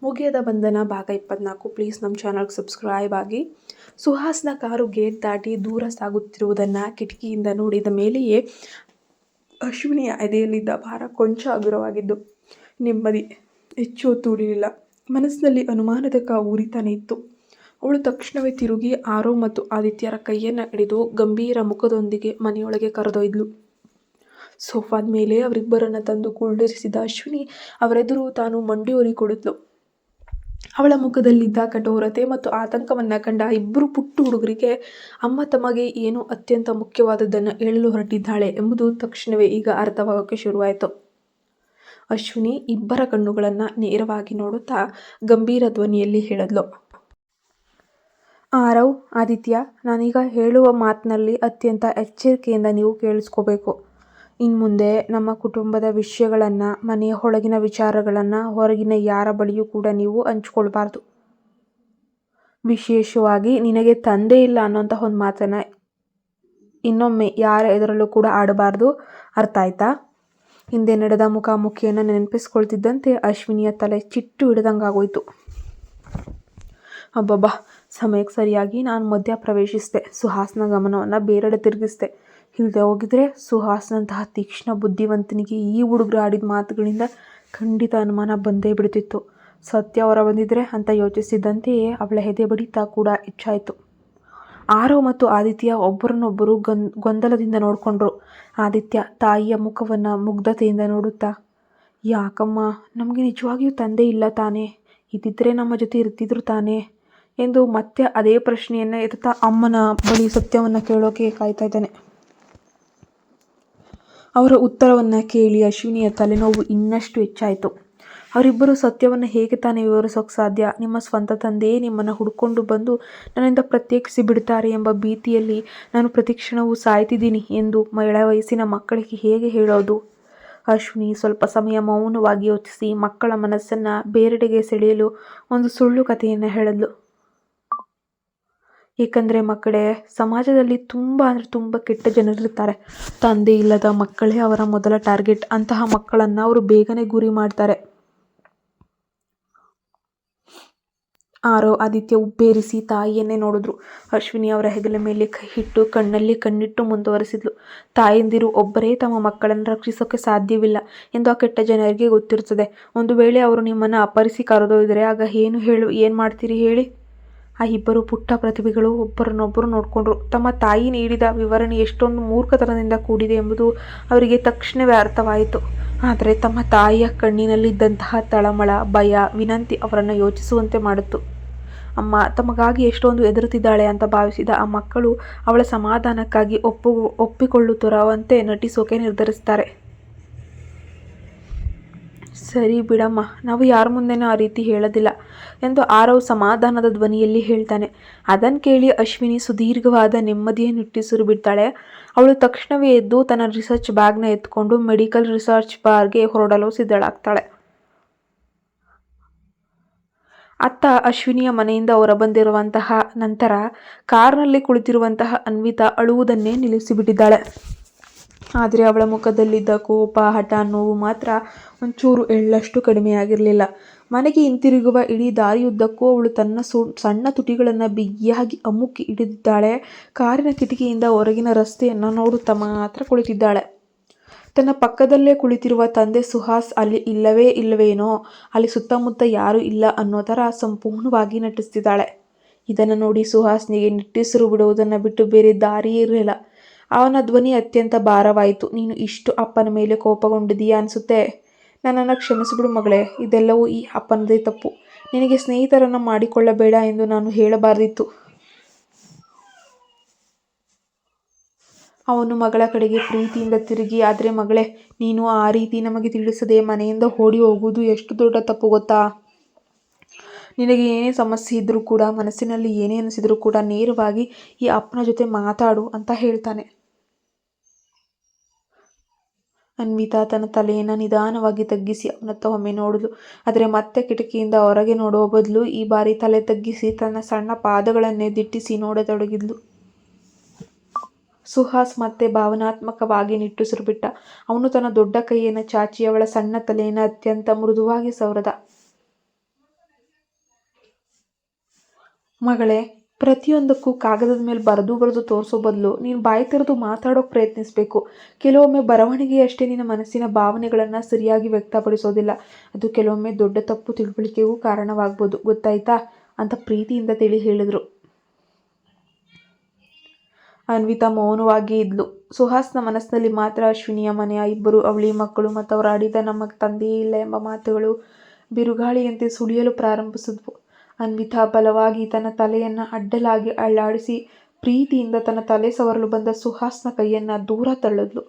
ಮುಗಿಯದ ಬಂಧನ ಭಾಗ 24. ಪ್ಲೀಸ್ ನಮ್ಮ ಚಾನಲ್ಗೆ ಸಬ್ಸ್ಕ್ರೈಬ್ ಆಗಿ. ಸುಹಾಸ್ನ ಕಾರು ಗೇಟ್ ದಾಟಿ ದೂರ ಸಾಗುತ್ತಿರುವುದನ್ನು ಕಿಟಕಿಯಿಂದ ನೋಡಿದ ಮೇಲೆಯೇ ಅಶ್ವಿನಿಯ ಎದೆಯಲ್ಲಿದ್ದ ಭಾರ ಕೊಂಚ ಹಗುರವಾಗಿದ್ದು ನೆಮ್ಮದಿ ಹೆಚ್ಚು ಹೊತ್ತು ಉಳಿಲಿಲ್ಲ. ಮನಸ್ಸಿನಲ್ಲಿ ಅನುಮಾನದ ಉರಿತಾನೆ ಇತ್ತು. ಅವಳು ತಕ್ಷಣವೇ ತಿರುಗಿ ಆರವ್ ಮತ್ತು ಆದಿತ್ಯರ ಕೈಯನ್ನು ಹಿಡಿದು ಗಂಭೀರ ಮುಖದೊಂದಿಗೆ ಮನೆಯೊಳಗೆ ಕರೆದೊಯ್ದಳು. ಸೋಫಾದ ಮೇಲೆ ಅವರಿಬ್ಬರನ್ನು ತಂದು ಕುಳ್ಳಿರಿಸಿದ ಅಶ್ವಿನಿ ಅವರೆದುರು ತಾನು ಮಂಡಿಯೂರಿ ಕುಳಿತಳು. ಅವಳ ಮುಖದಲ್ಲಿದ್ದ ಕಠೋರತೆ ಮತ್ತು ಆತಂಕವನ್ನು ಕಂಡ ಇಬ್ಬರು ಪುಟ್ಟ ಹುಡುಗರಿಗೆ ಅಮ್ಮ ತಮಗೆ ಏನೋ ಅತ್ಯಂತ ಮುಖ್ಯವಾದದ್ದನ್ನು ಹೇಳಲು ಹೊರಟಿದ್ದಾಳೆ ಎಂಬುದು ತಕ್ಷಣವೇ ಈಗ ಅರ್ಥವಾಗೋಕ್ಕೆ ಶುರುವಾಯಿತು. ಅಶ್ವಿನಿ ಇಬ್ಬರ ಕಣ್ಣುಗಳನ್ನು ನೇರವಾಗಿ ನೋಡುತ್ತಾ ಗಂಭೀರ ಧ್ವನಿಯಲ್ಲಿ ಹೇಳಿದ್ಲು, ಆರವ್, ಆದಿತ್ಯ, ನಾನೀಗ ಹೇಳುವ ಮಾತಿನಲ್ಲಿ ಅತ್ಯಂತ ಎಚ್ಚರಿಕೆಯಿಂದ ನೀವು ಕೇಳಿಸ್ಕೋಬೇಕು. ಇನ್ಮುಂದೆ ನಮ್ಮ ಕುಟುಂಬದ ವಿಷಯಗಳನ್ನು, ಮನೆಯ ಒಳಗಿನ ವಿಚಾರಗಳನ್ನು ಹೊರಗಿನ ಯಾರ ಬಳಿಯೂ ಕೂಡ ನೀವು ಹಂಚ್ಕೊಳ್ಬಾರ್ದು. ವಿಶೇಷವಾಗಿ ನಿನಗೆ ತಂದೆ ಇಲ್ಲ ಅನ್ನೋಂಥ ಒಂದು ಮಾತನ್ನು ಇನ್ನೊಮ್ಮೆ ಯಾರ ಎದುರಲ್ಲೂ ಕೂಡ ಆಡಬಾರ್ದು. ಅರ್ಥ ಆಯ್ತಾ? ಹಿಂದೆ ನಡೆದ ಮುಖಾಮುಖಿಯನ್ನು ನೆನಪಿಸ್ಕೊಳ್ತಿದ್ದಂತೆ ಅಶ್ವಿನಿಯ ತಲೆ ಚಿಟ್ಟು ಹಿಡಿದಂಗಾಗೋಯ್ತು. ಅಬ್ಬಬ್ಬಾ, ಸಮಯಕ್ಕೆ ಸರಿಯಾಗಿ ನಾನು ಮಧ್ಯ ಪ್ರವೇಶಿಸಿದೆ. ಸುಹಾಸ್ನ ಗಮನವನ್ನು ಬೇರೆಡೆ ತಿರುಗಿಸಿದೆ. ಇಲ್ಲದೆ ಹೋಗಿದ್ರೆ ಸುಹಾಸ್ನಂತಹ ತೀಕ್ಷ್ಣ ಬುದ್ಧಿವಂತನಿಗೆ ಈ ಹುಡುಗರು ಆಡಿದ ಮಾತುಗಳಿಂದ ಖಂಡಿತ ಅನುಮಾನ ಬಂದೇ ಬಿಡ್ತಿತ್ತು. ಸತ್ಯ ಹೊರ ಬಂದಿದ್ರೆ ಅಂತ ಯೋಚಿಸಿದಂತೆಯೇ ಅವಳ ಎದೆ ಬಡಿತ ಕೂಡ ಹೆಚ್ಚಾಯಿತು. ಆರವ್ ಮತ್ತು ಆದಿತ್ಯ ಒಬ್ಬರನ್ನೊಬ್ಬರು ಗೊಂದಲದಿಂದ ನೋಡಿಕೊಂಡ್ರು. ಆದಿತ್ಯ ತಾಯಿಯ ಮುಖವನ್ನು ಮುಗ್ಧತೆಯಿಂದ ನೋಡುತ್ತಾ, ಯಾಕಮ್ಮ, ನಮಗೆ ನಿಜವಾಗಿಯೂ ತಂದೆ ಇಲ್ಲ ತಾನೇ? ಇದ್ದಿದ್ರೆ ನಮ್ಮ ಜೊತೆ ಇರ್ತಿದ್ರು ತಾನೇ ಎಂದು ಮತ್ತೆ ಅದೇ ಪ್ರಶ್ನೆಯನ್ನು ಎತ್ತುತ್ತಾ ಅಮ್ಮನ ಬಳಿ ಸತ್ಯವನ್ನು ಕೇಳೋಕೆ ಕಾಯ್ತಾ ಇದ್ದಾನೆ. ಅವರ ಉತ್ತರವನ್ನು ಕೇಳಿ ಅಶ್ವಿನಿಯ ತಲೆನೋವು ಇನ್ನಷ್ಟು ಹೆಚ್ಚಾಯಿತು. ಅವರಿಬ್ಬರು ಸತ್ಯವನ್ನು ಹೇಗೆ ತಾನೇ ವಿವರಿಸೋಕೆ ಸಾಧ್ಯ? ನಿಮ್ಮ ಸ್ವಂತ ತಂದೆಯೇ ನಿಮ್ಮನ್ನು ಹುಡ್ಕೊಂಡು ಬಂದು ನನ್ನಿಂದ ಪ್ರತ್ಯೇಕಿಸಿ ಬಿಡ್ತಾರೆ ಎಂಬ ಭೀತಿಯಲ್ಲಿ ನಾನು ಪ್ರತಿಕ್ಷಣವೂ ಸಾಯ್ತಿದ್ದೀನಿ ಎಂದು ಎಳೆ ವಯಸ್ಸಿನ ಮಕ್ಕಳಿಗೆ ಹೇಗೆ ಹೇಳೋದು? ಅಶ್ವಿನಿ ಸ್ವಲ್ಪ ಸಮಯ ಮೌನವಾಗಿ ಯೋಚಿಸಿ ಮಕ್ಕಳ ಮನಸ್ಸನ್ನು ಬೇರೆಡೆಗೆ ಸೆಳೆಯಲು ಒಂದು ಸುಳ್ಳು ಕಥೆಯನ್ನು ಹೇಳಿದ್ಲು. ಏಕೆಂದರೆ ಮಕ್ಕಳೇ, ಸಮಾಜದಲ್ಲಿ ತುಂಬ ಕೆಟ್ಟ ಜನರಿರ್ತಾರೆ. ತಂದೆ ಇಲ್ಲದ ಮಕ್ಕಳೇ ಅವರ ಮೊದಲ ಟಾರ್ಗೆಟ್. ಅಂತಹ ಮಕ್ಕಳನ್ನು ಅವರು ಬೇಗನೆ ಗುರಿ ಮಾಡ್ತಾರೆ. ಆರವ್, ಆದಿತ್ಯ ಉಬ್ಬೇರಿಸಿ ತಾಯಿಯನ್ನೇ ನೋಡಿದ್ರು. ಅಶ್ವಿನಿ ಅವರ ಹೆಗಲ ಮೇಲೆ ಕೈ ಇಟ್ಟು ಕಣ್ಣಲ್ಲಿ ಕಣ್ಣಿಟ್ಟು ಮುಂದುವರಿಸಿದ್ಲು. ತಾಯಂದಿರು ಒಬ್ಬರೇ ತಮ್ಮ ಮಕ್ಕಳನ್ನು ರಕ್ಷಿಸೋಕೆ ಸಾಧ್ಯವಿಲ್ಲ ಎಂದು ಆ ಕೆಟ್ಟ ಜನರಿಗೆ ಗೊತ್ತಿರುತ್ತದೆ. ಒಂದು ವೇಳೆ ಅವರು ನಿಮ್ಮನ್ನು ಅಪಹರಿಸಿ ಕರೆದೊಯ್ದರೆ ಆಗ ಏನು ಮಾಡ್ತೀರಿ ಹೇಳಿ? ಆ ಇಬ್ಬರು ಪುಟ್ಟ ಪ್ರತಿಭೆಗಳು ಒಬ್ಬರನ್ನೊಬ್ಬರು ನೋಡಿಕೊಂಡ್ರು. ತಮ್ಮ ತಾಯಿ ನೀಡಿದ ವಿವರಣೆ ಎಷ್ಟೊಂದು ಮೂರ್ಖತನದಿಂದ ಕೂಡಿದೆ ಎಂಬುದು ಅವರಿಗೆ ತಕ್ಷಣವೇ ಅರ್ಥವಾಯಿತು. ಆದರೆ ತಮ್ಮ ತಾಯಿಯ ಕಣ್ಣಿನಲ್ಲಿದ್ದಂತಹ ತಳಮಳ, ಭಯ, ವಿನಂತಿ ಅವರನ್ನು ಯೋಚಿಸುವಂತೆ ಮಾಡಿತು. ಅಮ್ಮ ತಮಗಾಗಿ ಎಷ್ಟೊಂದು ಹೆದರುತ್ತಿದ್ದಾಳೆ ಅಂತ ಭಾವಿಸಿದ ಆ ಮಕ್ಕಳು ಅವಳ ಸಮಾಧಾನಕ್ಕಾಗಿ ಒಪ್ಪಿಕೊಳ್ಳುತ್ತಿರುವಂತೆ ನಟಿಸೋಕೆ ನಿರ್ಧರಿಸ್ತಾರೆ. ಸರಿ ಬಿಡಮ್ಮ, ನಾವು ಯಾರ ಮುಂದೆನೂ ಆ ರೀತಿ ಹೇಳೋದಿಲ್ಲ ಎಂದು ಆರವ್ ಸಮಾಧಾನದ ಧ್ವನಿಯಲ್ಲಿ ಹೇಳ್ತಾನೆ. ಅದನ್ನು ಕೇಳಿ ಅಶ್ವಿನಿ ಸುದೀರ್ಘವಾದ ನೆಮ್ಮದಿಯ ನಿಟ್ಟುಸಿರು ಬಿಡ್ತಾಳೆ. ಅವಳು ತಕ್ಷಣವೇ ಎದ್ದು ತನ್ನ ರಿಸರ್ಚ್ ಬ್ಯಾಗ್ನ ಎತ್ಕೊಂಡು ಮೆಡಿಕಲ್ ರಿಸರ್ಚ್ ಬಾರ್ಗೆ ಹೊರಡಲು ಸಿದ್ಧಳಾಗ್ತಾಳೆ. ಅತ್ತ ಅಶ್ವಿನಿಯ ಮನೆಯಿಂದ ಹೊರಬಂದಿರುವಂತಹ ನಂತರ ಕಾರ್ನಲ್ಲಿ ಕುಳಿತಿರುವಂತಹ ಅನ್ವಿತಾ ಅಳುವುದನ್ನೇ ನಿಲ್ಲಿಸಿಬಿಟ್ಟಿದ್ದಾಳೆ. ಆದರೆ ಅವಳ ಮುಖದಲ್ಲಿದ್ದ ಕೋಪ, ಹಠ, ನೋವು ಮಾತ್ರ ಒಂಚೂರು ಎಳ್ಳಷ್ಟು ಕಡಿಮೆಯಾಗಿರಲಿಲ್ಲ. ಮನೆಗೆ ಹಿಂತಿರುಗುವ ಇಡೀ ದಾರಿಯುದ್ದಕ್ಕೂ ಅವಳು ತನ್ನ ಸಣ್ಣ ತುಟಿಗಳನ್ನು ಬಿಗಿಯಾಗಿ ಅಮುಕಿ ಹಿಡಿದಿದ್ದಾಳೆ. ಕಾರಿನ ಕಿಟಕಿಯಿಂದ ಹೊರಗಿನ ರಸ್ತೆಯನ್ನು ನೋಡುತ್ತಾ ಮಾತ್ರ ಕುಳಿತಿದ್ದಾಳೆ. ತನ್ನ ಪಕ್ಕದಲ್ಲೇ ಕುಳಿತಿರುವ ತಂದೆ ಸುಹಾಸ್ ಅಲ್ಲಿ ಇಲ್ಲವೇನೋ, ಅಲ್ಲಿ ಸುತ್ತಮುತ್ತ ಯಾರೂ ಇಲ್ಲ ಅನ್ನೋ ಥರ ಸಂಪೂರ್ಣವಾಗಿ ನಟಿಸ್ತಿದ್ದಾಳೆ. ಇದನ್ನು ನೋಡಿ ಸುಹಾಸ್ನಿಗೆ ನಿಟ್ಟುಸಿರು ಬಿಡುವುದನ್ನು ಬಿಟ್ಟು ಬೇರೆ ದಾರಿಯೇ ಇರಲಿಲ್ಲ. ಅವನ ಧ್ವನಿ ಅತ್ಯಂತ ಭಾರವಾಯಿತು. ನೀನು ಇಷ್ಟು ಅಪ್ಪನ ಮೇಲೆ ಕೋಪಗೊಂಡಿದೀಯಾ ಅನಿಸುತ್ತೆ. ನನ್ನನ್ನು ಕ್ಷಮಿಸಿಬಿಡು ಮಗಳೇ, ಇದೆಲ್ಲವೂ ಈ ಅಪ್ಪನದೇ ತಪ್ಪು. ನಿನಗೆ ಸ್ನೇಹಿತರನ್ನು ಮಾಡಿಕೊಳ್ಳಬೇಡ ಎಂದು ನಾನು ಹೇಳಬಾರ್ದಿತ್ತು. ಅವನು ಮಗಳ ಕಡೆಗೆ ಪ್ರೀತಿಯಿಂದ ತಿರುಗಿ, ಆದರೆ ಮಗಳೇ, ನೀನು ಆ ರೀತಿ ನಮಗೆ ತಿಳಿಸದೆ ಮನೆಯಿಂದ ಓಡಿ ಹೋಗುವುದು ಎಷ್ಟು ದೊಡ್ಡ ತಪ್ಪು ಗೊತ್ತಾ? ನಿನಗೆ ಏನೇ ಸಮಸ್ಯೆ ಇದ್ದರೂ ಕೂಡ, ಮನಸ್ಸಿನಲ್ಲಿ ಏನೇ ಅನಿಸಿದರೂ ಕೂಡ ನೇರವಾಗಿ ಈ ಅಪ್ಪನ ಜೊತೆ ಮಾತಾಡು ಅಂತ ಹೇಳ್ತಾನೆ. ಅನ್ವಿತಾ ತನ್ನ ತಲೆಯನ್ನು ನಿಧಾನವಾಗಿ ತಗ್ಗಿಸಿ ಅವನತ್ತ ಒಮ್ಮೆ ನೋಡಿದ್ಲು. ಆದರೆ ಮತ್ತೆ ಕಿಟಕಿಯಿಂದ ಹೊರಗೆ ನೋಡುವ ಬದಲು ಈ ಬಾರಿ ತಲೆ ತಗ್ಗಿಸಿ ತನ್ನ ಸಣ್ಣ ಪಾದಗಳನ್ನೇ ದಿಟ್ಟಿಸಿ ನೋಡತೊಡಗಿದ್ಲು. ಸುಹಾಸ್ ಮತ್ತೆ ಭಾವನಾತ್ಮಕವಾಗಿ ನಿಟ್ಟುಸಿರು ಬಿಟ್ಟ. ಅವನು ತನ್ನ ದೊಡ್ಡ ಕೈಯನ್ನು ಚಾಚಿ ಅವಳ ಸಣ್ಣ ತಲೆಯನ್ನು ಅತ್ಯಂತ ಮೃದುವಾಗಿ ಸವರದ. ಮಗಳೇ, ಪ್ರತಿಯೊಂದಕ್ಕೂ ಕಾಗದದ ಮೇಲೆ ಬರೆದು ತೋರಿಸೋ ಬದಲು ನೀನು ಬಾಯಿ ತೆರೆದು ಮಾತಾಡೋಕೆ ಪ್ರಯತ್ನಿಸಬೇಕು. ಕೆಲವೊಮ್ಮೆ ಬರವಣಿಗೆಯಷ್ಟೇ ನಿನ್ನ ಮನಸ್ಸಿನ ಭಾವನೆಗಳನ್ನು ಸರಿಯಾಗಿ ವ್ಯಕ್ತಪಡಿಸೋದಿಲ್ಲ. ಅದು ಕೆಲವೊಮ್ಮೆ ದೊಡ್ಡ ತಪ್ಪು ತಿಳುವಳಿಕೆಗೂ ಕಾರಣವಾಗ್ಬೋದು, ಗೊತ್ತಾಯ್ತಾ ಅಂತ ಪ್ರೀತಿಯಿಂದ ತಿಳಿ ಹೇಳಿದ್ರು. ಅನ್ವಿತಾ ಮೌನವಾಗಿ ಇದ್ಲು. ಸುಹಾಸ್ನ ಮನಸ್ಸಿನಲ್ಲಿ ಮಾತ್ರ ಅಶ್ವಿನಿಯ ಮನೆಯ ಇಬ್ಬರು ಅವಳಿ ಮಕ್ಕಳು ಮತ್ತು ಅವರು ಆಡಿದ ನಮ್ಮ ತಂದೆಯೇ ಇಲ್ಲ ಎಂಬ ಮಾತುಗಳು ಬಿರುಗಾಳಿಯಂತೆ ಸುಳಿಯಲು ಪ್ರಾರಂಭಿಸಿದ್ವು. ಅನ್ವಿತಾ ಬಲವಾಗಿ ತನ್ನ ತಲೆಯನ್ನು ಅಡ್ಡಲಾಗಿ ಅಳ್ಳಾಡಿಸಿ ಪ್ರೀತಿಯಿಂದ ತನ್ನ ತಲೆ ಸವರಲು ಬಂದ ಸುಹಾಸ್ನ ಕೈಯನ್ನು ದೂರ ತಳ್ಳಿದ್ಲು.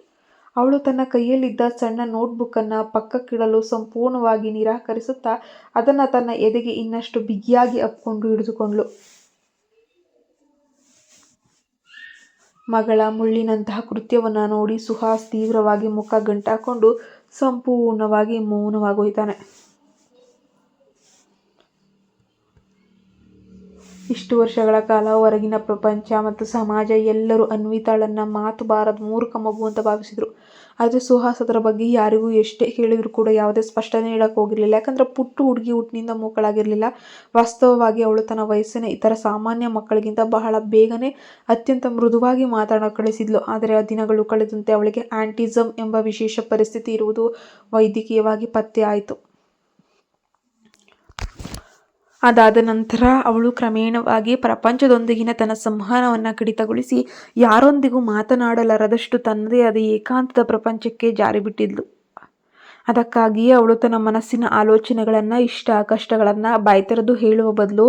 ಅವಳು ತನ್ನ ಕೈಯಲ್ಲಿದ್ದ ಸಣ್ಣ ನೋಟ್ಬುಕ್ಕನ್ನು ಪಕ್ಕಕ್ಕಿಡಲು ಸಂಪೂರ್ಣವಾಗಿ ನಿರಾಕರಿಸುತ್ತಾ ಅದನ್ನು ತನ್ನ ಎದೆಗೆ ಇನ್ನಷ್ಟು ಬಿಗಿಯಾಗಿ ಅಪ್ಕೊಂಡು ಹಿಡಿದುಕೊಂಡ್ಳು. ಮಗಳ ಮುಳ್ಳಿನಂತಹ ಕೃತ್ಯವನ್ನು ನೋಡಿ ಸುಹಾಸ್ ತೀವ್ರವಾಗಿ ಮುಖ ಗಂಟಾಕೊಂಡು ಸಂಪೂರ್ಣವಾಗಿ ಮೌನವಾಗೋಯ್ತಾನೆ. ಇಷ್ಟು ವರ್ಷಗಳ ಕಾಲ ಹೊರಗಿನ ಪ್ರಪಂಚ ಮತ್ತು ಸಮಾಜ ಎಲ್ಲರೂ ಅನ್ವಿತಾಳನ್ನು ಮಾತು ಬಾರದ ಮೂರ್ಖ ಮಗು ಅಂತ ಭಾವಿಸಿದ್ರು. ಆದರೆ ಸುಹಾಸ್ ಅದರ ಬಗ್ಗೆ ಯಾರಿಗೂ ಎಷ್ಟೇ ಹೇಳಿದ್ರು ಕೂಡ ಯಾವುದೇ ಸ್ಪಷ್ಟನೆ ನೀಡಕ್ಕೆ ಹೋಗಿರಲಿಲ್ಲ. ಯಾಕಂದರೆ ಪುಟ್ಟು ಹುಡುಗಿ ಹುಟ್ಟಿನಿಂದ ಮೂಕಳಾಗಿರಲಿಲ್ಲ. ವಾಸ್ತವವಾಗಿ ಅವಳು ತನ್ನ ವಯಸ್ಸಿನ ಇತರ ಸಾಮಾನ್ಯ ಮಕ್ಕಳಿಗಿಂತ ಬಹಳ ಬೇಗನೆ ಅತ್ಯಂತ ಮೃದುವಾಗಿ ಮಾತನಾಡ ಕಳಿಸಿದ್ಲು. ಆದರೆ ಆ ದಿನಗಳು ಕಳೆದಂತೆ ಅವಳಿಗೆ ಆಂಟಿಸಮ್ ಎಂಬ ವಿಶೇಷ ಪರಿಸ್ಥಿತಿ ಇರುವುದು ವೈದ್ಯಕೀಯವಾಗಿ ಪತ್ತೆ ಆಯಿತು. ಅದಾದ ನಂತರ ಅವಳು ಕ್ರಮೇಣವಾಗಿ ಪ್ರಪಂಚದೊಂದಿಗಿನ ತನ್ನ ಸಂವಹನವನ್ನು ಕಡಿತಗೊಳಿಸಿ ಯಾರೊಂದಿಗೂ ಮಾತನಾಡಲಾರದಷ್ಟು ತನ್ನದೇ ಆದ ಏಕಾಂತದ ಪ್ರಪಂಚಕ್ಕೆ ಜಾರಿಬಿಟ್ಟಿದ್ಲು. ಅದಕ್ಕಾಗಿಯೇ ಅವಳು ತನ್ನ ಮನಸ್ಸಿನ ಆಲೋಚನೆಗಳನ್ನು, ಇಷ್ಟ ಕಷ್ಟಗಳನ್ನು ಬಾಯ್ತೆರೆದು ಹೇಳುವ ಬದಲು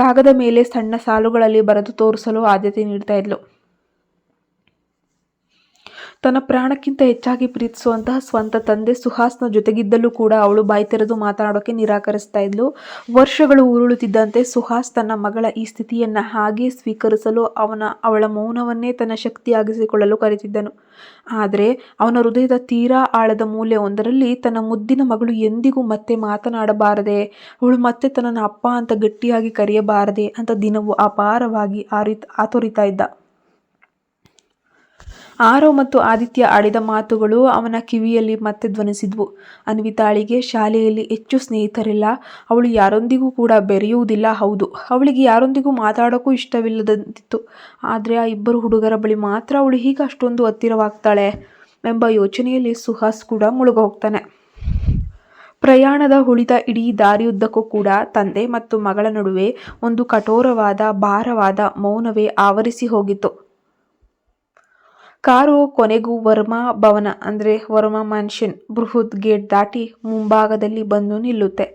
ಕಾಗದ ಮೇಲೆ ಸಣ್ಣ ಸಾಲುಗಳಲ್ಲಿ ಬರೆದು ತೋರಿಸಲು ಆದ್ಯತೆ ನೀಡ್ತಾ ಇದ್ಲು. ತನ್ನ ಪ್ರಾಣಕ್ಕಿಂತ ಹೆಚ್ಚಾಗಿ ಪ್ರೀತಿಸುವಂತಹ ಸ್ವಂತ ತಂದೆ ಸುಹಾಸ್ನ ಜೊತೆಗಿದ್ದಲ್ಲೂ ಕೂಡ ಅವಳು ಬಾಯ್ತೆರೆದು ಮಾತನಾಡೋಕೆ ನಿರಾಕರಿಸ್ತಾ ಇದ್ಲು. ವರ್ಷಗಳು ಉರುಳುತ್ತಿದ್ದಂತೆ ಸುಹಾಸ್ ತನ್ನ ಮಗಳ ಈ ಸ್ಥಿತಿಯನ್ನು ಹಾಗೇ ಸ್ವೀಕರಿಸಲು ಅವಳ ಮೌನವನ್ನೇ ತನ್ನ ಶಕ್ತಿಯಾಗಿಸಿಕೊಳ್ಳಲು ಕರೆತಿದ್ದನು. ಆದರೆ ಅವನ ಹೃದಯದ ತೀರಾ ಆಳದ ಮೂಲೆಯೊಂದರಲ್ಲಿ ತನ್ನ ಮುದ್ದಿನ ಮಗಳು ಎಂದಿಗೂ ಮತ್ತೆ ಮಾತನಾಡಬಾರದೆ, ಅವಳು ಮತ್ತೆ ತನ್ನನ್ನು ಅಪ್ಪ ಅಂತ ಗಟ್ಟಿಯಾಗಿ ಕರೆಯಬಾರದೆ ಅಂತ ದಿನವೂ ಅಪಾರವಾಗಿ ಆತೊರಿತಾ ಇದ್ದ. ಆರವ್ ಮತ್ತು ಆದಿತ್ಯ ಆಡಿದ ಮಾತುಗಳು ಅವನ ಕಿವಿಯಲ್ಲಿ ಮತ್ತೆ ಧ್ವನಿಸಿದ್ವು. ಅನ್ವಿತಾಳಿಗೆ ಶಾಲೆಯಲ್ಲಿ ಹೆಚ್ಚು ಸ್ನೇಹಿತರಿಲ್ಲ, ಅವಳು ಯಾರೊಂದಿಗೂ ಕೂಡ ಬೆರೆಯುವುದಿಲ್ಲ. ಹೌದು, ಅವಳಿಗೆ ಯಾರೊಂದಿಗೂ ಮಾತಾಡೋಕ್ಕೂ ಇಷ್ಟವಿಲ್ಲದಂತಿತ್ತು. ಆದರೆ ಆ ಇಬ್ಬರು ಹುಡುಗರ ಬಳಿ ಮಾತ್ರ ಅವಳು ಹೀಗೆ ಅಷ್ಟೊಂದು ಹತ್ತಿರವಾಗ್ತಾಳೆ ಎಂಬ ಯೋಚನೆಯಲ್ಲಿ ಸುಹಾಸ್ ಕೂಡ ಮುಳುಗೋಗ್ತಾನೆ. ಪ್ರಯಾಣದ ಉಳಿದ ಇಡೀ ದಾರಿಯುದ್ದಕ್ಕೂ ಕೂಡ ತಂದೆ ಮತ್ತು ಮಗಳ ನಡುವೆ ಒಂದು ಕಠೋರವಾದ ಭಾರವಾದ ಮೌನವೇ ಆವರಿಸಿ ಹೋಗಿತ್ತು. ಕಾರು ಕೊನೆಗೂ ವರ್ಮಾ ಭವನ ಅಂದರೆ ವರ್ಮಾ ಮ್ಯಾನ್ಷನ್ ಬೃಹತ್ ಗೇಟ್ ದಾಟಿ ಮುಂಭಾಗದಲ್ಲಿ ಬಂದು ನಿಲ್ಲುತ್ತೆ.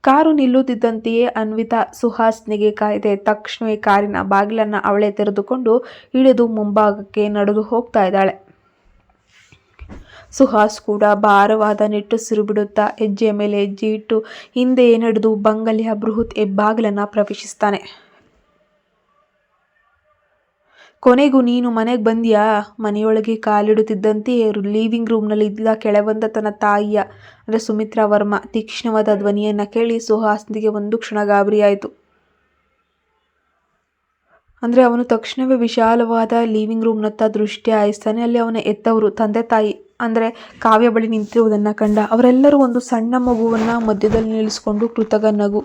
ಕಾರು ನಿಲ್ಲುತ್ತಿದ್ದಂತೆಯೇ ಅನ್ವಿತಾ ಸುಹಾಸ್ನಿಗೆ ಕಾಯ್ದೆ ತಕ್ಷಣವೇ ಕಾರಿನ ಬಾಗಿಲನ್ನು ಅವಳೇ ತೆರೆದುಕೊಂಡು ಇಳಿದು ಮುಂಭಾಗಕ್ಕೆ ನಡೆದು ಹೋಗ್ತಾ ಇದ್ದಾಳೆ. ಸುಹಾಸ್ ಕೂಡ ಭಾರವಾದ ನಿಟ್ಟುಸಿರು ಬಿಡುತ್ತಾ ಹೆಜ್ಜೆಯ ಮೇಲೆ ಹೆಜ್ಜೆ ಇಟ್ಟು ಹಿಂದೆ ನಡೆದು ಬಂಗಲೆಯ ಬೃಹತ್ ಹೆಬ್ಬಾಗಿಲನ್ನು ಪ್ರವೇಶಿಸ್ತಾನೆ. ಕೊನೆಗೂ ನೀನು ಮನೆಗೆ ಬಂದ್ಯಾ? ಮನೆಯೊಳಗೆ ಕಾಲಿಡುತ್ತಿದ್ದಂತೆಯೇ ಲಿವಿಂಗ್ ರೂಮ್ನಲ್ಲಿ ಇದ್ದ ಕೆಳಬಂದ ತನ್ನ ತಾಯಿಯ ಅಂದರೆ ಸುಮಿತ್ರಾ ವರ್ಮಾ ತೀಕ್ಷ್ಣವಾದ ಧ್ವನಿಯನ್ನು ಕೇಳಿ ಸುಹಾಸ್ನಿಗೆ ಒಂದು ಕ್ಷಣ ಗಾಬರಿಯಾಯಿತು. ಅಂದರೆ ಅವನು ತಕ್ಷಣವೇ ವಿಶಾಲವಾದ ಲಿವಿಂಗ್ ರೂಮ್ನತ್ತ ದೃಷ್ಟಿ ಹಾಯಿಸ್ತಾನೆ. ಅಲ್ಲಿ ಅವನ ಹೆತ್ತವರು ತಂದೆ ತಾಯಿ ಅಂದರೆ ಕಾವ್ಯ ಬಳಿ ನಿಂತಿರುವುದನ್ನು ಕಂಡ. ಅವರೆಲ್ಲರೂ ಒಂದು ಸಣ್ಣ ಮಗುವನ್ನು ಮಧ್ಯದಲ್ಲಿ ನಿಲ್ಲಿಸಿಕೊಂಡು ಕೃತಕ ನಗು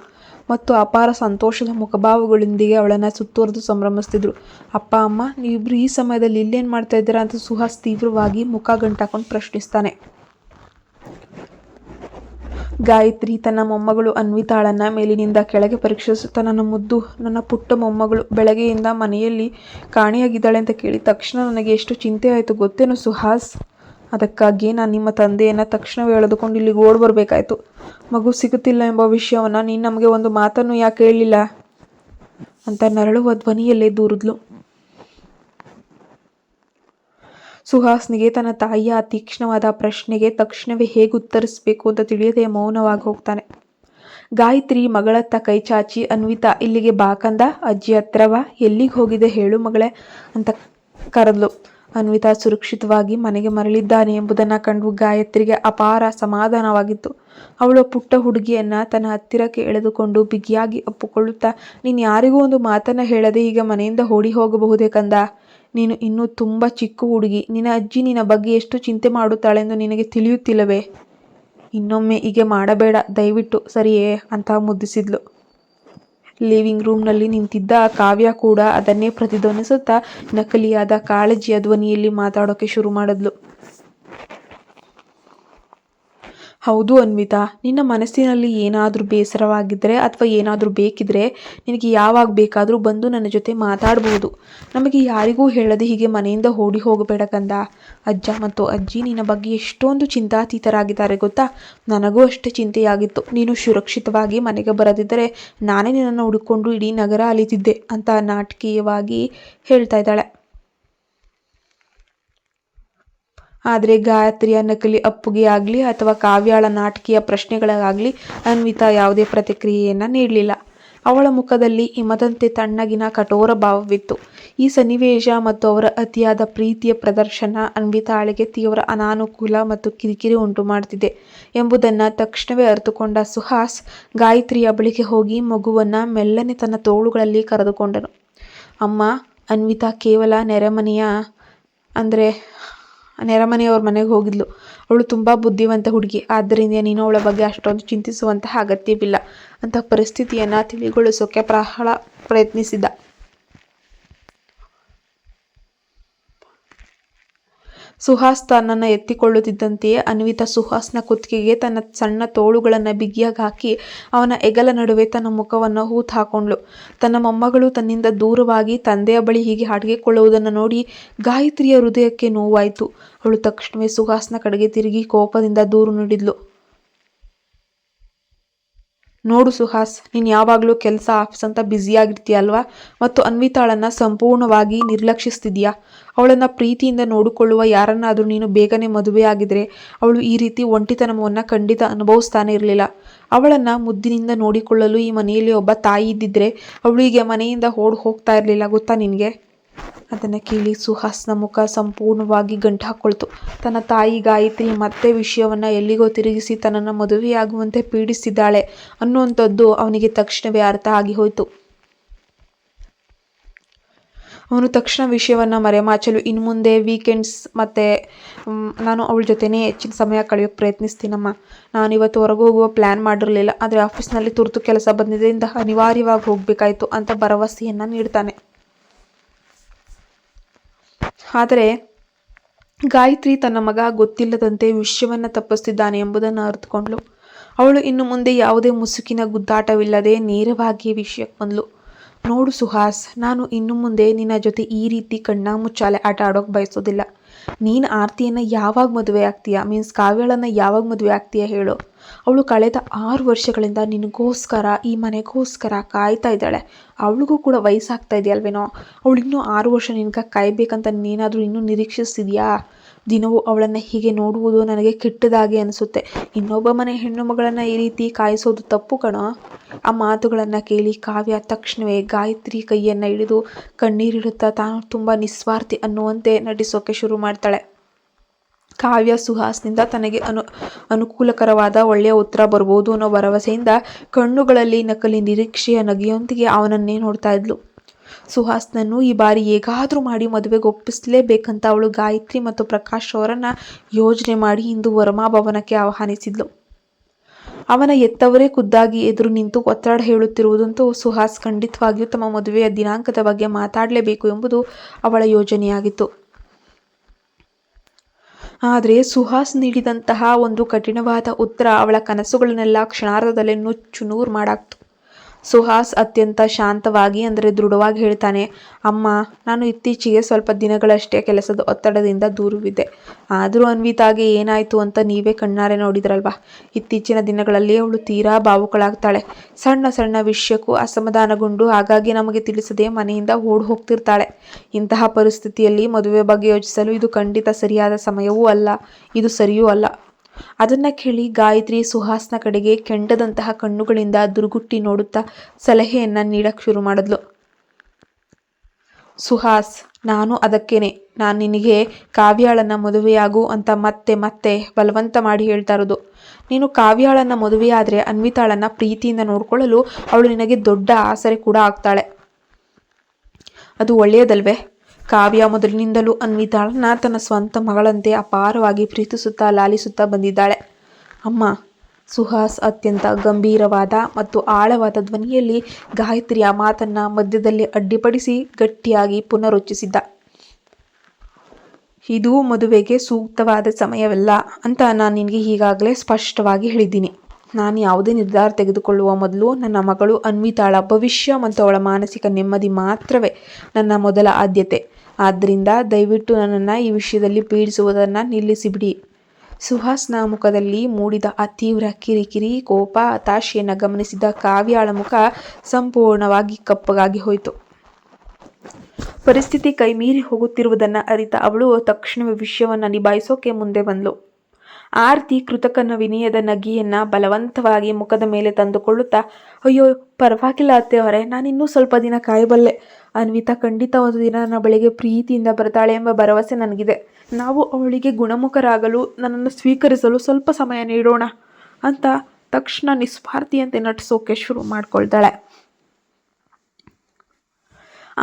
ಮತ್ತು ಅಪಾರ ಸಂತೋಷದ ಮುಖಭಾವಗಳೊಂದಿಗೆ ಅವಳನ್ನು ಸುತ್ತುವರೆದು ಸಂಭ್ರಮಿಸ್ತಿದ್ರು. ಅಪ್ಪ ಅಮ್ಮ, ನೀವಿಬ್ಬರು ಈ ಸಮಯದಲ್ಲಿ ಇಲ್ಲೇನು ಮಾಡ್ತಾ ಇದ್ದೀರಾ ಅಂತ ಸುಹಾಸ್ ತೀವ್ರವಾಗಿ ಮುಖ ಗಂಟಾಕೊಂಡು ಪ್ರಶ್ನಿಸ್ತಾನೆ. ಗಾಯತ್ರಿ ತನ್ನ ಮೊಮ್ಮಗಳು ಅನ್ವಿತಾಳನ್ನು ಮೇಲಿನಿಂದ ಕೆಳಗೆ ಪರೀಕ್ಷಿಸುತ್ತಾ, ನನ್ನ ಮುದ್ದು, ನನ್ನ ಪುಟ್ಟ ಮೊಮ್ಮಗಳು ಬೆಳಗ್ಗೆಯಿಂದ ಮನೆಯಲ್ಲಿ ಕಾಣೆಯಾಗಿದ್ದಾಳೆ ಅಂತ ಕೇಳಿ ತಕ್ಷಣ ನನಗೆ ಎಷ್ಟು ಚಿಂತೆ ಆಯಿತು ಗೊತ್ತೇನು ಸುಹಾಸ್? ಅದಕ್ಕಾಗಿಯೇ ನಾನು ನಿಮ್ಮ ತಂದೆಯನ್ನು ತಕ್ಷಣವೇ ಎಳೆದುಕೊಂಡು ಇಲ್ಲಿಗೆ ಓಡಿ ಬರಬೇಕಾಯ್ತು. ಮಗು ಸಿಗುತ್ತಿಲ್ಲ ಎಂಬ ವಿಷಯವನ್ನು ನೀನು ನಮಗೆ ಒಂದು ಮಾತನ್ನು ಯಾಕೆ ಹೇಳಲಿಲ್ಲ ಅಂತ ನರಳುವ ಧ್ವನಿಯಲ್ಲೇ ದೂರಿದ್ಲು. ಸುಹಾಸ್ನಿಗೆ ತನ್ನ ತಾಯಿಯ ಆ ತೀಕ್ಷ್ಣವಾದ ಪ್ರಶ್ನೆಗೆ ತಕ್ಷಣವೇ ಹೇಗೆ ಉತ್ತರಿಸಬೇಕು ಅಂತ ತಿಳಿಯದೆ ಮೌನವಾಗಿ ಹೋಗ್ತಾನೆ. ಗಾಯತ್ರಿ ಮಗಳತ್ತ ಕೈ ಚಾಚಿ, ಅನ್ವಿತಾ ಇಲ್ಲಿಗೆ ಬಾಕಂದ, ಅಜ್ಜಿ ಹತ್ರವಾ, ಎಲ್ಲಿಗೆ ಹೋಗಿದೆ ಹೇಳು ಮಗಳೇ ಅಂತ ಕರೆದ್ಲು. ಅನ್ವಿತಾ ಸುರಕ್ಷಿತವಾಗಿ ಮನೆಗೆ ಮರಳಿದ್ದಾನೆ ಎಂಬುದನ್ನು ಕಂಡು ಗಾಯತ್ರಿಗೆ ಅಪಾರ ಸಮಾಧಾನವಾಗಿತ್ತು. ಅವಳು ಪುಟ್ಟ ಹುಡುಗಿಯನ್ನು ತನ್ನ ಹತ್ತಿರಕ್ಕೆ ಎಳೆದುಕೊಂಡು ಬಿಗಿಯಾಗಿ ಅಪ್ಪಿಕೊಳ್ಳುತ್ತಾ, ನೀನು ಯಾರಿಗೂ ಒಂದು ಮಾತನ್ನು ಹೇಳದೆ ಈಗ ಮನೆಯಿಂದ ಓಡಿ ಹೋಗಬಹುದೇ ಕಂದ? ನೀನು ಇನ್ನೂ ತುಂಬ ಚಿಕ್ಕ ಹುಡುಗಿ. ನಿನ್ನ ಅಜ್ಜಿ ನಿನ್ನ ಬಗ್ಗೆ ಎಷ್ಟು ಚಿಂತೆ ಮಾಡುತ್ತಾಳೆಂದು ನಿನಗೆ ತಿಳಿಯುತ್ತಿಲ್ಲವೇ? ಇನ್ನೊಮ್ಮೆ ಹೀಗೆ ಮಾಡಬೇಡ ದಯವಿಟ್ಟು, ಸರಿಯೇ ಅಂತ ಮುದ್ದಿಸಿದ್ಲು. ಲಿವಿಂಗ್ ರೂಮ್ನಲ್ಲಿ ನಿಂತಿದ್ದ ಕಾವ್ಯ ಕೂಡ ಅದನ್ನೇ ಪ್ರತಿಧ್ವನಿಸುತ್ತಾ ನಕಲಿಯಾದ ಕಾಳಜಿಯ ಧ್ವನಿಯಲ್ಲಿ ಮಾತಾಡೋಕೆ ಶುರು ಮಾಡಿದ್ಲು. ಹೌದು ಅನ್ವಿತಾ, ನಿನ್ನ ಮನಸ್ಸಿನಲ್ಲಿ ಏನಾದರೂ ಬೇಸರವಾಗಿದ್ದರೆ ಅಥವಾ ಏನಾದರೂ ಬೇಕಿದ್ರೆ ನಿನಗೆ ಯಾವಾಗ ಬೇಕಾದರೂ ಬಂದು ನನ್ನ ಜೊತೆ ಮಾತಾಡಬಹುದು. ನಮಗೆ ಯಾರಿಗೂ ಹೇಳದೆ ಹೀಗೆ ಮನೆಯಿಂದ ಓಡಿ ಹೋಗಬೇಡ ಕಂದ. ಅಜ್ಜ ಮತ್ತು ಅಜ್ಜಿ ನಿನ್ನ ಬಗ್ಗೆ ಎಷ್ಟೊಂದು ಚಿಂತಾತೀತರಾಗಿದ್ದಾರೆ ಗೊತ್ತಾ. ನನಗೂ ಅಷ್ಟೇ ಚಿಂತೆಯಾಗಿತ್ತು. ನೀನು ಸುರಕ್ಷಿತವಾಗಿ ಮನೆಗೆ ಬರದಿದ್ದರೆ ನಾನೇ ನಿನ್ನನ್ನು ಹುಡುಕೊಂಡು ಇಡೀ ನಗರ ಅಲಿತಿದ್ದೆ ಅಂತ ನಾಟಕೀಯವಾಗಿ ಹೇಳ್ತಾ ಇದ್ದಾಳೆ. ಆದರೆ ಗಾಯತ್ರಿಯ ನಕಲಿ ಅಪ್ಪುಗೆ ಆಗಲಿ ಅಥವಾ ಕಾವ್ಯಾಳ ನಾಟಕೀಯ ಪ್ರಶ್ನೆಗಳಿಗಾಗಲಿ ಅನ್ವಿತಾ ಯಾವುದೇ ಪ್ರತಿಕ್ರಿಯೆಯನ್ನು ನೀಡಲಿಲ್ಲ. ಅವಳ ಮುಖದಲ್ಲಿ ಹಿಮದಂತೆ ತಣ್ಣಗಿನ ಕಠೋರ ಭಾವವಿತ್ತು. ಈ ಸನ್ನಿವೇಶ ಮತ್ತು ಅವರ ಅತಿಯಾದ ಪ್ರೀತಿಯ ಪ್ರದರ್ಶನ ಅನ್ವಿತಾಳಿಗೆ ತೀವ್ರ ಅನಾನುಕೂಲ ಮತ್ತು ಕಿರಿಕಿರಿ ಉಂಟು ಮಾಡ್ತಿದೆ ಎಂಬುದನ್ನು ತಕ್ಷಣವೇ ಅರಿತುಕೊಂಡ ಸುಹಾಸ್ ಗಾಯತ್ರಿಯ ಬಳಿಗೆ ಹೋಗಿ ಮಗುವನ್ನು ಮೆಲ್ಲನೆ ತನ್ನ ತೋಳುಗಳಲ್ಲಿ ಕರೆದುಕೊಂಡನು. ಅಮ್ಮ, ಅನ್ವಿತಾ ಕೇವಲ ನೆರೆಮನೆಯವ್ರ ಮನೆಗೆ ಹೋಗಿದ್ಲು. ಅವಳು ತುಂಬ ಬುದ್ಧಿವಂತ ಹುಡುಗಿ. ಆದ್ದರಿಂದ ನೀನು ಅವಳ ಬಗ್ಗೆ ಅಷ್ಟೊಂದು ಚಿಂತಿಸುವಂತಹ ಅಗತ್ಯವಿಲ್ಲ ಅಂತ ಪರಿಸ್ಥಿತಿಯನ್ನು ತಿಳಿಗೊಳಿಸೋಕೆ ಬಹಳ ಪ್ರಯತ್ನಿಸಿದ. ಸುಹಾಸ್ ತನ್ನನ್ನು ಎತ್ತಿಕೊಳ್ಳುತ್ತಿದ್ದಂತೆಯೇ ಅನ್ವಿತಾ ಸುಹಾಸ್ನ ಕುತ್ತಿಗೆಗೆ ತನ್ನ ಸಣ್ಣ ತೋಳುಗಳನ್ನು ಬಿಗಿಯಾಗಿ ಹಾಕಿ ಅವನ ಹೆಗಲ ನಡುವೆ ತನ್ನ ಮುಖವನ್ನು ಹೂತು ಹಾಕೊಂಡ್ಳು. ತನ್ನ ಮೊಮ್ಮಗಳು ತನ್ನಿಂದ ದೂರವಾಗಿ ತಂದೆಯ ಬಳಿ ಹೀಗೆ ಅಡಗಿಕೊಳ್ಳುವುದನ್ನು ನೋಡಿ ಗಾಯತ್ರಿಯ ಹೃದಯಕ್ಕೆ ನೋವಾಯಿತು. ಅವಳು ತಕ್ಷಣವೇ ಸುಹಾಸ್ನ ಕಡೆಗೆ ತಿರುಗಿ ಕೋಪದಿಂದ ದೂರು ನೀಡಿದ್ಲು. ನೋಡು ಸುಹಾಸ್, ನೀನು ಯಾವಾಗಲೂ ಕೆಲಸ ಆಫೀಸ್ ಅಂತ ಬ್ಯುಸಿಯಾಗಿರ್ತೀಯಲ್ವಾ, ಮತ್ತು ಅನ್ವಿತಾಳನ್ನು ಸಂಪೂರ್ಣವಾಗಿ ನಿರ್ಲಕ್ಷಿಸ್ತಿದ್ಯಾ. ಅವಳನ್ನು ಪ್ರೀತಿಯಿಂದ ನೋಡಿಕೊಳ್ಳುವ ಯಾರನ್ನಾದರೂ ನೀನು ಬೇಗನೆ ಮದುವೆಯಾಗಿದ್ರೆ ಅವಳು ಈ ರೀತಿ ಒಂಟಿತನವನ್ನು ಖಂಡಿತ ಅನುಭವಿಸ್ತಾನೆ ಇರಲಿಲ್ಲ. ಅವಳನ್ನು ಮುದ್ದಿನಿಂದ ನೋಡಿಕೊಳ್ಳಲು ಈ ಮನೆಯಲ್ಲಿ ಒಬ್ಬ ತಾಯಿ ಇದ್ದಿದ್ರೆ ಅವಳು ಹೀಗೆ ಮನೆಯಿಂದ ಹೋಗ್ತಾ ಇರಲಿಲ್ಲ ಗೊತ್ತಾ ನಿನಗೆ. ಅದನ್ನು ಕೇಳಿ ಸುಹಾಸ್ನ ಮುಖ ಸಂಪೂರ್ಣವಾಗಿ ಗಂಟು ಹಾಕ್ಕೊಳ್ತು. ತನ್ನ ತಾಯಿ ಗಾಯತ್ರಿ ಮತ್ತೆ ವಿಷಯವನ್ನು ಎಲ್ಲಿಗೋ ತಿರುಗಿಸಿ ತನ್ನನ್ನು ಮದುವೆಯಾಗುವಂತೆ ಪೀಡಿಸಿದ್ದಾಳೆ ಅನ್ನುವಂಥದ್ದು ಅವನಿಗೆ ತಕ್ಷಣವೇ ಅರ್ಥ ಆಗಿ ಹೋಯಿತು. ಅವನು ತಕ್ಷಣ ವಿಷಯವನ್ನು ಮರೆಮಾಚಲು ಇನ್ನು ಮುಂದೆ ವೀಕೆಂಡ್ಸ್ ಮತ್ತು ನಾನು ಅವಳ ಜೊತೆನೇ ಹೆಚ್ಚಿನ ಸಮಯ ಕಳೆಯೋಕ್ಕೆ ಪ್ರಯತ್ನಿಸ್ತೀನಮ್ಮ. ನಾನು ಇವತ್ತು ಹೊರಗೆ ಹೋಗುವ ಪ್ಲ್ಯಾನ್ ಮಾಡಿರಲಿಲ್ಲ, ಆದರೆ ಆಫೀಸ್ನಲ್ಲಿ ತುರ್ತು ಕೆಲಸ ಬಂದಿದ್ದರಿಂದ ಅನಿವಾರ್ಯವಾಗಿ ಹೋಗಬೇಕಾಯಿತು ಅಂತ ಭರವಸೆಯನ್ನು ನೀಡ್ತಾನೆ. ಆದರೆ ಗಾಯತ್ರಿ ತನ್ನ ಮಗ ಗೊತ್ತಿಲ್ಲದಂತೆ ವಿಷಯವನ್ನು ತಪ್ಪಿಸ್ತಿದ್ದಾನೆ ಎಂಬುದನ್ನು ಅರಿತುಕೊಂಡ್ಳು. ಅವಳು ಇನ್ನು ಮುಂದೆ ಯಾವುದೇ ಮುಸುಕಿನ ಗುದ್ದಾಟವಿಲ್ಲದೆ ನೇರವಾಗಿ ವಿಷಯಕ್ಕೆ ಬಂದಳು. ನೋಡು ಸುಹಾಸ್, ನಾನು ಇನ್ನು ಮುಂದೆ ನಿನ್ನ ಜೊತೆ ಈ ರೀತಿ ಕಣ್ಣ ಮುಚ್ಚಾಲೆ ಆಟ ಆಡೋಕೆ ಬಯಸೋದಿಲ್ಲ. ನೀನು ಆರ್ತಿಯನ್ನು ಯಾವಾಗ ಮದುವೆ ಆಗ್ತೀಯಾ, ಕಾವ್ಯಳನ್ನು ಯಾವಾಗ ಮದುವೆ ಆಗ್ತೀಯಾ ಹೇಳು. ಅವಳು ಕಳೆದ 6 ವರ್ಷಗಳಿಂದ ನಿನಗೋಸ್ಕರ ಈ ಮನೆಗೋಸ್ಕರ ಕಾಯ್ತಾ ಇದ್ದಾಳೆ. ಅವಳಿಗೂ ಕೂಡ ವಯಸ್ಸಾಗ್ತಾ ಇದೆಯಲ್ವೇನೋ. ಅವಳು ಇನ್ನೂ 6 ವರ್ಷ ನಿನಗಾಗಿ ಕಾಯ್ಬೇಕಂತ ನೀನಾದರೂ ಇನ್ನೂ ನಿರೀಕ್ಷಿಸ್ತಿದ್ಯಾ. ದಿನವೂ ಅವಳನ್ನು ಹೀಗೆ ನೋಡುವುದು ನನಗೆ ಕೆಟ್ಟದಾಗಿ ಅನಿಸುತ್ತೆ. ಇನ್ನೊಬ್ಬ ಮನೆ ಹೆಣ್ಣು ಮಗಳನ್ನು ಈ ರೀತಿ ಕಾಯಿಸೋದು ತಪ್ಪು ಕಣೋ. ಆ ಮಾತುಗಳನ್ನು ಕೇಳಿ ಕಾವ್ಯ ತಕ್ಷಣವೇ ಗಾಯತ್ರಿ ಕೈಯನ್ನು ಹಿಡಿದು ಕಣ್ಣೀರಿಡುತ್ತಾ ತಾನು ತುಂಬ ನಿಸ್ವಾರ್ಥಿ ಅನ್ನುವಂತೆ ನಟಿಸೋಕೆ ಶುರು ಮಾಡ್ತಾಳೆ. ಕಾವ್ಯ ಸುಹಾಸ್ನಿಂದ ತನಗೆ ಅನುಕೂಲಕರವಾದ ಒಳ್ಳೆಯ ಉತ್ತರ ಬರ್ಬೋದು ಅನ್ನೋ ಭರವಸೆಯಿಂದ ಕಣ್ಣುಗಳಲ್ಲಿ ನಕಲಿ ನಿರೀಕ್ಷೆಯ ನಗೆಯೊಂದಿಗೆ ಅವನನ್ನೇ ನೋಡ್ತಾ ಇದ್ಲು. ಸುಹಾಸ್ನನ್ನು ಈ ಬಾರಿ ಹೇಗಾದರೂ ಮಾಡಿ ಮದುವೆಗೆ ಒಪ್ಪಿಸಲೇಬೇಕಂತ ಅವಳು ಗಾಯತ್ರಿ ಮತ್ತು ಪ್ರಕಾಶ್ ಅವರನ್ನು ಯೋಜನೆ ಮಾಡಿ ಇಂದು ವರ್ಮಾ ಭವನಕ್ಕೆ ಆಹ್ವಾನಿಸಿದ್ಲು. ಅವನ ಎತ್ತವರೇ ಖುದ್ದಾಗಿ ಎದುರು ನಿಂತು ಒತ್ತಡ ಹೇಳುತ್ತಿರುವುದಂತೂ ಸುಹಾಸ್ ಖಂಡಿತವಾಗಿಯೂ ತಮ್ಮ ಮದುವೆಯ ದಿನಾಂಕದ ಬಗ್ಗೆ ಮಾತಾಡಲೇಬೇಕು ಎಂಬುದು ಅವಳ ಯೋಜನೆಯಾಗಿತ್ತು. ಆದರೆ ಸುಹಾಸ್ ನೀಡಿದಂತಹ ಒಂದು ಕಠಿಣವಾದ ಉತ್ತರ ಅವಳ ಕನಸುಗಳನ್ನೆಲ್ಲ ಕ್ಷಣಾರ್ಧದಲ್ಲೇ ನುಚ್ಚು ನೂರು ಮಾಡಾಕ್ತು. ಸುಹಾಸ್ ಅತ್ಯಂತ ಶಾಂತವಾಗಿ ಅಂದರೆ ದೃಢವಾಗಿ ಹೇಳ್ತಾನೆ, ಅಮ್ಮ, ನಾನು ಇತ್ತೀಚೆಗೆ ಸ್ವಲ್ಪ ದಿನಗಳಷ್ಟೇ ಕೆಲಸದ ಒತ್ತಡದಿಂದ ದೂರವಿದ್ದೆ. ಆದರೂ ಅನ್ವಿತಾಗೆ ಏನಾಯಿತು ಅಂತ ನೀವೇ ಕಣ್ಣಾರೆ ನೋಡಿದ್ರಲ್ವಾ. ಇತ್ತೀಚಿನ ದಿನಗಳಲ್ಲಿ ಅವಳು ತೀರಾ ಭಾವುಕಳಾಗ್ತಾಳೆ. ಸಣ್ಣ ಸಣ್ಣ ವಿಷಯಕ್ಕೂ ಅಸಮಾಧಾನಗೊಂಡು ಹಾಗಾಗಿ ನಮಗೆ ತಿಳಿಸದೆ ಮನೆಯಿಂದ ಓಡಿ ಹೋಗ್ತಿರ್ತಾಳೆ. ಇಂತಹ ಪರಿಸ್ಥಿತಿಯಲ್ಲಿ ಮದುವೆ ಬಗ್ಗೆ ಯೋಚಿಸಲು ಇದು ಖಂಡಿತ ಸರಿಯಾದ ಸಮಯವೂ ಅಲ್ಲ, ಇದು ಸರಿಯೂ ಅಲ್ಲ. ಅದನ್ನು ಕೇಳಿ ಗಾಯತ್ರಿ ಸುಹಾಸ್ನ ಕಡೆಗೆ ಕೆಂಡದಂತಹ ಕಣ್ಣುಗಳಿಂದ ದುರುಗುಟ್ಟಿ ನೋಡುತ್ತಾ ಸಲಹೆಯನ್ನು ನೀಡಕ್ಕೆ ಶುರು ಮಾಡಿದ್ಲು. ಸುಹಾಸ್, ನಾನು ನಿನಗೆ ಕಾವ್ಯಾಳನ್ನು ಮದುವೆಯಾಗು ಅಂತ ಮತ್ತೆ ಮತ್ತೆ ಬಲವಂತ ಮಾಡಿ ಹೇಳ್ತಾ ಇರೋದು. ನೀನು ಕಾವ್ಯಾಳನ್ನು ಮದುವೆಯಾದರೆ ಅನ್ವಿತಾಳನ್ನು ಪ್ರೀತಿಯಿಂದ ನೋಡಿಕೊಳ್ಳಲು ಅವಳು ನಿನಗೆ ದೊಡ್ಡ ಆಸರೆ ಕೂಡ ಆಗ್ತಾಳೆ. ಅದು ಒಳ್ಳೆಯದಲ್ವೇ. ಕಾವ್ಯ ಮೊದಲಿನಿಂದಲೂ ಅನ್ವಿತಾಳನ್ನು ತನ್ನ ಸ್ವಂತ ಮಗಳಂತೆ ಅಪಾರವಾಗಿ ಪ್ರೀತಿಸುತ್ತಾ ಲಾಲಿಸುತ್ತಾ ಬಂದಿದ್ದಾಳೆ. ಅಮ್ಮ, ಸುಹಾಸ್ ಅತ್ಯಂತ ಗಂಭೀರವಾದ ಮತ್ತು ಆಳವಾದ ಧ್ವನಿಯಲ್ಲಿ ಗಾಯತ್ರಿಯ ಮಾತನ್ನ ಮಧ್ಯದಲ್ಲಿ ಅಡ್ಡಿಪಡಿಸಿ ಗಟ್ಟಿಯಾಗಿ ಪುನರುಚ್ಚರಿಸಿದ್ದ. ಇದು ಮದುವೆಗೆ ಸೂಕ್ತವಾದ ಸಮಯವಲ್ಲ ಅಂತ ನಾನು ನಿನಗೆ ಈಗಾಗಲೇ ಸ್ಪಷ್ಟವಾಗಿ ಹೇಳಿದ್ದೀನಿ. ನಾನು ಯಾವುದೇ ನಿರ್ಧಾರ ತೆಗೆದುಕೊಳ್ಳುವ ಮೊದಲು ನನ್ನ ಮಗಳು ಅನ್ವಿತಾಳ ಭವಿಷ್ಯ ಮತ್ತು ಅವಳ ಮಾನಸಿಕ ನೆಮ್ಮದಿ ಮಾತ್ರವೇ ನನ್ನ ಮೊದಲ ಆದ್ಯತೆ. ಆದ್ದರಿಂದ ದಯವಿಟ್ಟು ನನ್ನನ್ನು ಈ ವಿಷಯದಲ್ಲಿ ಪೀಡಿಸುವುದನ್ನು ನಿಲ್ಲಿಸಿಬಿಡಿ. ಸುಹಾಸ್ನ ಮುಖದಲ್ಲಿ ಮೂಡಿದ ಆ ತೀವ್ರ ಕಿರಿಕಿರಿ, ಕೋಪ, ಹತಾಶೆಯನ್ನು ಗಮನಿಸಿದ ಕಾವ್ಯಾಳ ಮುಖ ಸಂಪೂರ್ಣವಾಗಿ ಕಪ್ಪಗಾಗಿ ಹೋಯಿತು. ಪರಿಸ್ಥಿತಿ ಕೈಮೀರಿ ಹೋಗುತ್ತಿರುವುದನ್ನು ಅರಿತ ಅವಳು ತಕ್ಷಣವೇ ವಿಷಯವನ್ನು ನಿಭಾಯಿಸೋಕೆ ಮುಂದೆ ಬಂದಳು. ಆರತಿ ಕೃತಕನ ವಿನಯದ ನಗೆಯನ್ನು ಬಲವಂತವಾಗಿ ಮುಖದ ಮೇಲೆ ತಂದುಕೊಳ್ಳುತ್ತಾ, ಅಯ್ಯೋ ಪರವಾಗಿಲ್ಲ ಅತ್ತೆಯವರೇ, ನಾನಿನ್ನೂ ಸ್ವಲ್ಪ ದಿನ ಕಾಯಬಲ್ಲೆ. ಅನ್ವಿತಾ ಖಂಡಿತ ಒಂದು ದಿನ ನನ್ನ ಬಳಿಗೆ ಪ್ರೀತಿಯಿಂದ ಬರ್ತಾಳೆ ಎಂಬ ಭರವಸೆ ನನಗಿದೆ. ನಾವು ಅವಳಿಗೆ ಗುಣಮುಖರಾಗಲು, ನನ್ನನ್ನು ಸ್ವೀಕರಿಸಲು ಸ್ವಲ್ಪ ಸಮಯ ನೀಡೋಣ ಅಂತ ತಕ್ಷಣ ನಿಸ್ವಾರ್ಥಿಯಂತೆ ನಟಿಸೋಕೆ ಶುರು ಮಾಡ್ಕೊಳ್ತಾಳೆ.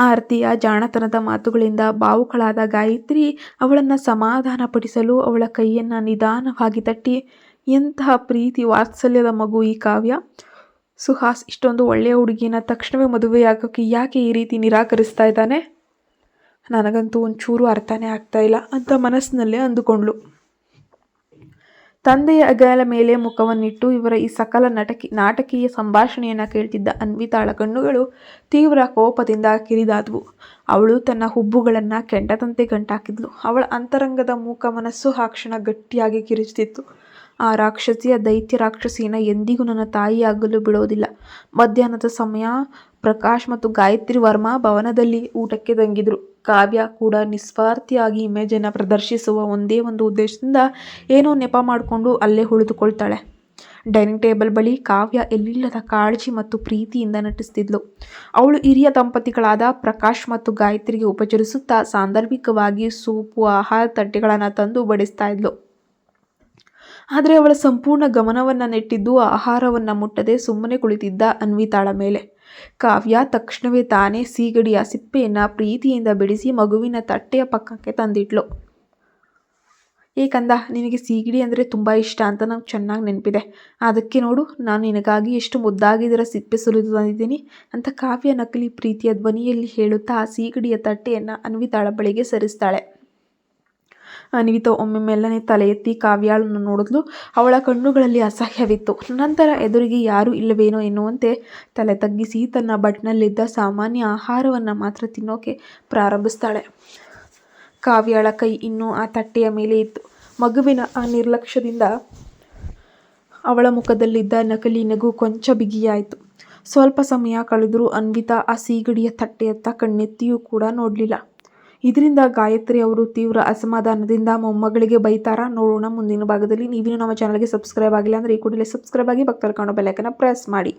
ಆರತಿಯ ಜಾಣತನದ ಮಾತುಗಳಿಂದ ಭಾವುಕಳಾದ ಗಾಯತ್ರಿ ಅವಳನ್ನು ಸಮಾಧಾನಪಡಿಸಲು ಅವಳ ಕೈಯನ್ನು ನಿಧಾನವಾಗಿ ತಟ್ಟಿ, ಎಂತಹ ಪ್ರೀತಿ ವಾತ್ಸಲ್ಯದ ಮಗು ಈ ಕಾವ್ಯ. ಸುಹಾಸ್ ಇಷ್ಟೊಂದು ಒಳ್ಳೆಯ ಹುಡುಗಿನ ತಕ್ಷಣವೇ ಮದುವೆಯಾಗೋಕ್ಕೆ ಯಾಕೆ ಈ ರೀತಿ ನಿರಾಕರಿಸ್ತಾ ಇದ್ದಾನೆ? ನನಗಂತೂ ಒಂಚೂರು ಅರ್ಥನೇ ಆಗ್ತಾ ಇಲ್ಲ ಅಂತ ಮನಸ್ಸಿನಲ್ಲೇ ಅಂದುಕೊಂಡ್ಳು. ತಂದೆಯ ಹೆಗಲ ಮೇಲೆ ಮುಖವನ್ನಿಟ್ಟು ಇವರ ಈ ಸಕಲ ನಾಟಕೀಯ ಸಂಭಾಷಣೆಯನ್ನು ಕೇಳ್ತಿದ್ದ ಅನ್ವಿತಾಳ ಕಣ್ಣುಗಳು ತೀವ್ರ ಕೋಪದಿಂದ ಕಿರಿದಾದವು. ಅವಳು ತನ್ನ ಹುಬ್ಬುಗಳನ್ನು ಕೆಂಡದಂತೆ ಗಂಟಾಕಿದ್ಲು. ಅವಳ ಅಂತರಂಗದ ಮೂಕ ಮನಸ್ಸು ಆ ಕ್ಷಣ ಗಟ್ಟಿಯಾಗಿ ಕಿರಿಚುತ್ತಿತ್ತು. ಆ ರಾಕ್ಷಸಿಯ ದೈತ್ಯ ರಾಕ್ಷಸಿಯನ್ನು ಎಂದಿಗೂ ನನ್ನ ತಾಯಿಯಾಗಲು ಬಿಡೋದಿಲ್ಲ. ಮಧ್ಯಾಹ್ನದ ಸಮಯ ಪ್ರಕಾಶ್ ಮತ್ತು ಗಾಯತ್ರಿ ವರ್ಮಾ ಭವನದಲ್ಲಿ ಊಟಕ್ಕೆ ತಂಗಿದ್ರು. ಕಾವ್ಯ ಕೂಡ ನಿಸ್ವಾರ್ಥಿಯಾಗಿ ಇಮೇಜನ್ನು ಪ್ರದರ್ಶಿಸುವ ಒಂದೇ ಒಂದು ಉದ್ದೇಶದಿಂದ ಏನೋ ನೆಪ ಮಾಡಿಕೊಂಡು ಅಲ್ಲೇ ಉಳಿದುಕೊಳ್ತಾಳೆ. ಡೈನಿಂಗ್ ಟೇಬಲ್ ಬಳಿ ಕಾವ್ಯ ಎಲ್ಲಿಲ್ಲದ ಕಾಳಜಿ ಮತ್ತು ಪ್ರೀತಿಯಿಂದ ನಟಿಸ್ತಿದ್ಲು. ಅವಳು ಹಿರಿಯ ದಂಪತಿಗಳಾದ ಪ್ರಕಾಶ್ ಮತ್ತು ಗಾಯತ್ರಿಗೆ ಉಪಚರಿಸುತ್ತಾ ಸಾಂದರ್ಭಿಕವಾಗಿ ಸೂಪು, ಆಹಾರ ತಟ್ಟೆಗಳನ್ನು ತಂದು ಬಡಿಸ್ತಾ ಇದ್ಲು. ಆದರೆ ಅವಳ ಸಂಪೂರ್ಣ ಗಮನವನ್ನು ನೆಟ್ಟಿದ್ದು ಆಹಾರವನ್ನು ಮುಟ್ಟದೆ ಸುಮ್ಮನೆ ಕುಳಿತಿದ್ದ ಅನ್ವಿತಾಳ ಮೇಲೆ. ಕಾವ್ಯ ತಕ್ಷಣವೇ ತಾನೇ ಸೀಗಡಿಯ ಸಿಪ್ಪೆಯನ್ನು ಪ್ರೀತಿಯಿಂದ ಬಿಡಿಸಿ ಮಗುವಿನ ತಟ್ಟೆಯ ಪಕ್ಕಕ್ಕೆ ತಂದಿಟ್ಲು. ಏಕಂದ, ನಿನಗೆ ಸೀಗಡಿ ಅಂದರೆ ತುಂಬ ಇಷ್ಟ ಅಂತ ನಂಗೆ ಚೆನ್ನಾಗಿ ನೆನಪಿದೆ. ಅದಕ್ಕೆ ನೋಡು, ನಾನು ನಿನಗಾಗಿ ಎಷ್ಟು ಮುದ್ದಾಗಿದ್ದರ ಸಿಪ್ಪೆ ಸುಲಿದು ತಂದಿದ್ದೀನಿ ಅಂತ ಕಾವ್ಯ ನಕಲಿ ಪ್ರೀತಿಯ ಧ್ವನಿಯಲ್ಲಿ ಹೇಳುತ್ತಾ ಆ ಸೀಗಡಿಯ ತಟ್ಟೆಯನ್ನು ಅನ್ವಿತಾಳ ಬಳಿಗೆ ಸರಿಸ್ತಾಳೆ. ಅನ್ವಿತಾ ಒಮ್ಮೆ ಮೆಲ್ಲನೆ ತಲೆ ಎತ್ತಿ ಕಾವ್ಯಾಳನ್ನು ನೋಡಿದ್ಲು. ಅವಳ ಕಣ್ಣುಗಳಲ್ಲಿ ಅಸಹ್ಯವಿತ್ತು. ನಂತರ ಎದುರಿಗೆ ಯಾರೂ ಇಲ್ಲವೇನೋ ಎನ್ನುವಂತೆ ತಲೆ ತಗ್ಗಿಸಿ ತನ್ನ ಬಟ್ನಲ್ಲಿದ್ದ ಸಾಮಾನ್ಯ ಆಹಾರವನ್ನು ಮಾತ್ರ ತಿನ್ನೋಕೆ ಪ್ರಾರಂಭಿಸ್ತಾಳೆ. ಕಾವ್ಯಾಳ ಕೈ ಇನ್ನೂ ಆ ತಟ್ಟೆಯ ಮೇಲೆ ಇತ್ತು. ಮಗುವಿನ ಆ ನಿರ್ಲಕ್ಷ್ಯದಿಂದ ಅವಳ ಮುಖದಲ್ಲಿದ್ದ ನಕಲಿ ನಗು ಕೊಂಚ ಬಿಗಿಯಾಯಿತು. ಸ್ವಲ್ಪ ಸಮಯ ಕಳೆದರೂ ಅನ್ವಿತಾ ಆ ಸೀಗಡಿಯ ತಟ್ಟೆಯತ್ತ ಕಣ್ಣೆತ್ತಿಯೂ ಕೂಡ ನೋಡಲಿಲ್ಲ. ಇದರಿಂದ ಗಾಯತ್ರಿ ಅವರು ತೀವ್ರ ಅಸಮಾಧಾನದಿಂದ ಮೊಮ್ಮಗಳಿಗೆ ಬೈತಾರಾ? ನೋಡೋಣ ಮುಂದಿನ ಭಾಗದಲ್ಲಿ. ನೀವಿನ್ನೂ ನಮ್ಮ ಚಾನಲ್ಗೆ ಸಬ್ಸ್ಕ್ರೈಬ್ ಆಗಿಲ್ಲ ಅಂದರೆ ಈ ಕೂಡಲೇ ಸಬ್ಸ್ಕ್ರೈಬ್ ಆಗಿ ಪಕ್ಕದಲ್ಲಿ ಕಾಣೋ ಬೆಲ್ ಐಕಾನ್ ಪ್ರೆಸ್ ಮಾಡಿ.